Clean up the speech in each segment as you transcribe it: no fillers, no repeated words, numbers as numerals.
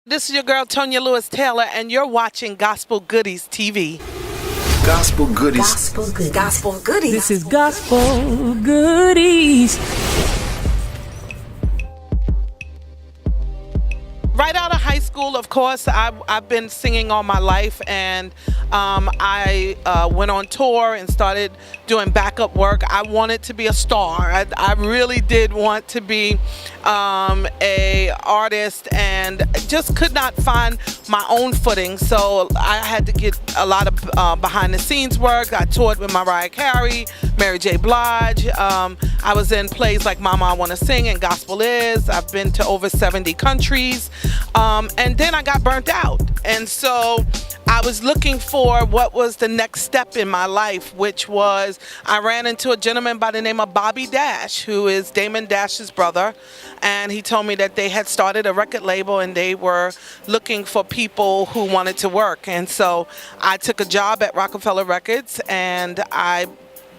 This is your girl Tonya Lewis Taylor, and you're watching Gospel Goodies TV. Gospel Goodies. Gospel Goodies. Gospel Goodies. This is Gospel Goodies. Right out of high school, of course, I've been singing all my life, and I went on tour and started doing backup work. I wanted to be a star. I really did want to be a artist, and just could not find my own footing. So I had to get a lot of behind the scenes work. I toured with Mariah Carey, Mary J. Blige. I was in plays like Mama, I Wanna Sing and Gospel Is. I've been to over 70 countries. And then I got burnt out. And so I was looking for what was the next step in my life, which was I ran into a gentleman by the name of Bobby Dash, who is Damon Dash's brother. And he told me that they had started a record label and they were looking for people who wanted to work. And so I took a job at Roc-a-Fella Records, and I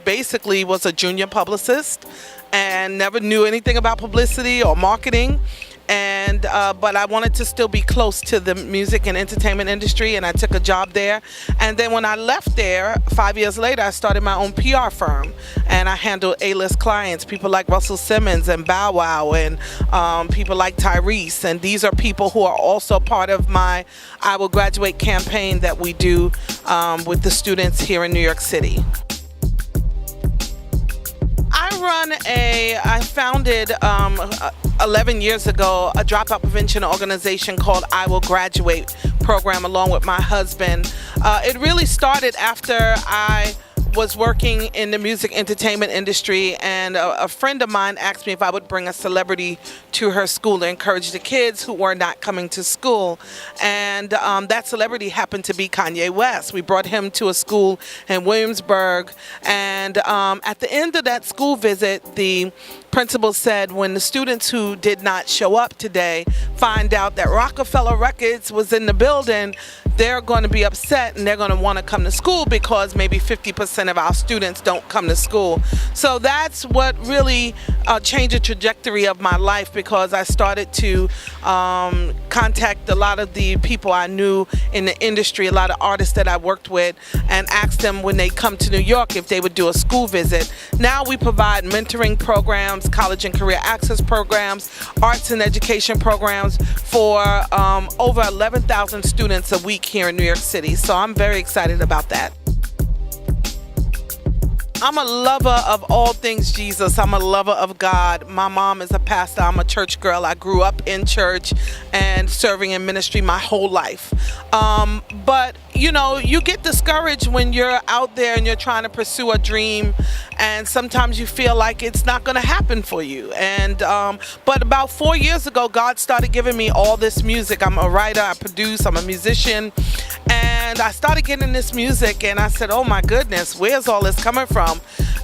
basically was a junior publicist and never knew anything about publicity or marketing. And but I wanted to still be close to the music and entertainment industry, and I took a job there. And then when I left there, 5 years later, I started my own PR firm, and I handled A-list clients, people like Russell Simmons and Bow Wow, and people like Tyrese. And these are people who are also part of my I Will Graduate campaign that we do with the students here in New York City. I founded 11 years ago a dropout prevention organization called I Will Graduate program along with my husband. It really started after I was working in the music entertainment industry, and a friend of mine asked me if I would bring a celebrity to her school to encourage the kids who were not coming to school. And that celebrity happened to be Kanye West. We brought him to a school in Williamsburg, and at the end of that school visit, the principal said, when the students who did not show up today find out that Roc-a-Fella Records was in the building, they're going to be upset and they're going to want to come to school because maybe 50% of our students don't come to school. So that's what really changed the trajectory of my life, because I started to contact a lot of the people I knew in the industry, a lot of artists that I worked with, and asked them when they come to New York if they would do a school visit. Now we provide mentoring programs, college and career access programs, arts and education programs for over 11,000 students a week here in New York City. So I'm very excited about that. I'm a lover of all things Jesus. I'm a lover of God. My mom is a pastor. I'm a church girl. I grew up in church and serving in ministry my whole life. But you know, you get discouraged when you're out there and you're trying to pursue a dream, and sometimes you feel like it's not going to happen for you. And but about 4 years ago, God started giving me all this music. I'm a writer, I produce, I'm a musician, and I started getting this music, and I said, oh my goodness, where's all this coming from?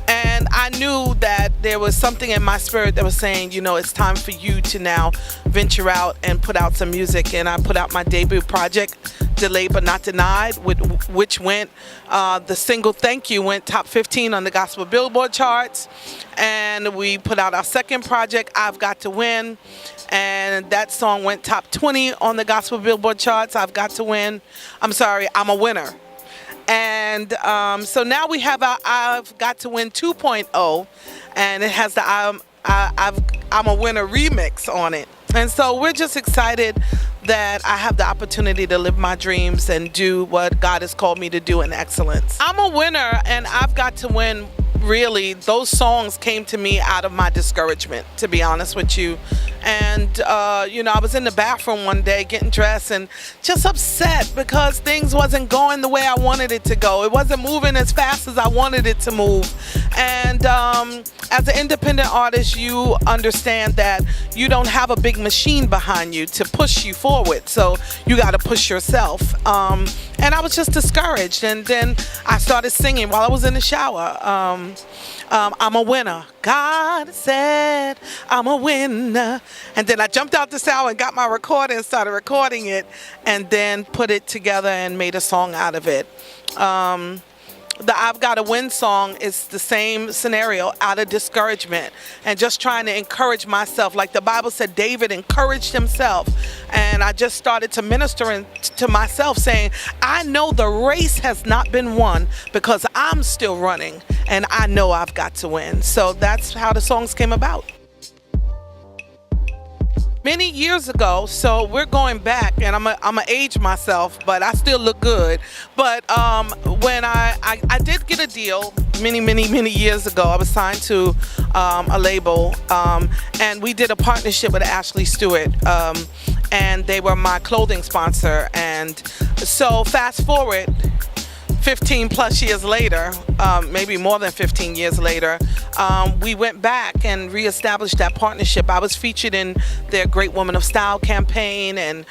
And I knew that there was something in my spirit that was saying, you know, it's time for you to now venture out and put out some music. And I put out my debut project, Delayed But Not Denied, which went, the single Thank You went top 15 on the Gospel Billboard charts. And we put out our second project, I've Got to Win, and that song went top 20 on the Gospel Billboard charts. I've Got to Win. I'm sorry, I'm a Winner. And so now we have our I've Got to Win 2.0, and it has the I'm a Winner remix on it. And so we're just excited that I have the opportunity to live my dreams and do what God has called me to do in excellence. I'm a winner, and I've Got to Win, really, those songs came to me out of my discouragement, to be honest with you. And, you know, I was in the bathroom one day getting dressed and just upset because things wasn't going the way I wanted it to go. It wasn't moving as fast as I wanted it to move. And as an independent artist, you understand that you don't have a big machine behind you to push you forward. So you got to push yourself. And I was just discouraged. And then I started singing while I was in the shower. I'm a winner. God said I'm a winner. And then I jumped out the shower and got my recorder and started recording it, and then put it together and made a song out of it. the I've Got to Win song is the same scenario, out of discouragement and just trying to encourage myself. Like the Bible said, David encouraged himself. And I just started to minister to myself saying, I know the race has not been won because I'm still running and I know I've got to win. So that's how the songs came about. Many years ago, so we're going back, and I'm a age myself, but I still look good. But when I did get a deal many years ago, I was signed to a label, and we did a partnership with Ashley Stewart, and they were my clothing sponsor. And so fast forward 15 plus years later, maybe more than 15 years later, we went back and reestablished that partnership. I was featured in their Great Woman of Style campaign, and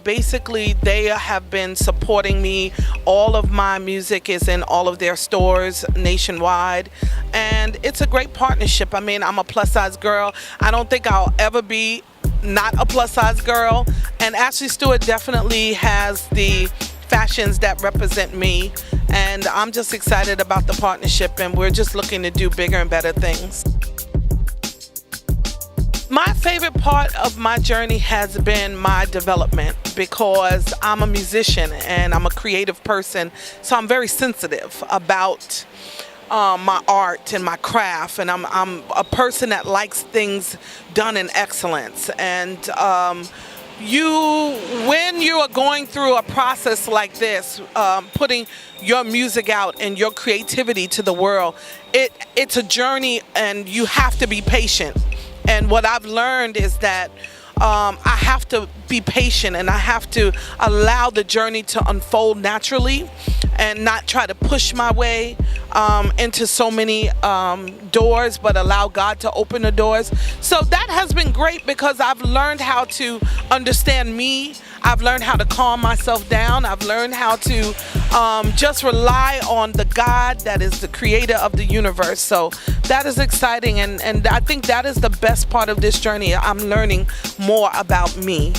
basically they have been supporting me. All of my music is in all of their stores nationwide, and it's a great partnership. I mean, I'm a plus size girl. I don't think I'll ever be not a plus size girl, and Ashley Stewart definitely has the fashions that represent me, and I'm just excited about the partnership, and we're just looking to do bigger and better things. My favorite part of my journey has been my development, because I'm a musician and I'm a creative person, so I'm very sensitive about my art and my craft, and I'm a person that likes things done in excellence. And when you are going through a process like this, putting your music out and your creativity to the world, it's a journey, and you have to be patient. And what I've learned is that I have to be patient, and I have to allow the journey to unfold naturally and not try to push my way into so many doors, but allow God to open the doors. So that has been great, because I've learned how to understand me. I've learned how to calm myself down. I've learned how to just rely on the God that is the creator of the universe. So that is exciting, and I think that is the best part of this journey. I'm learning more about me.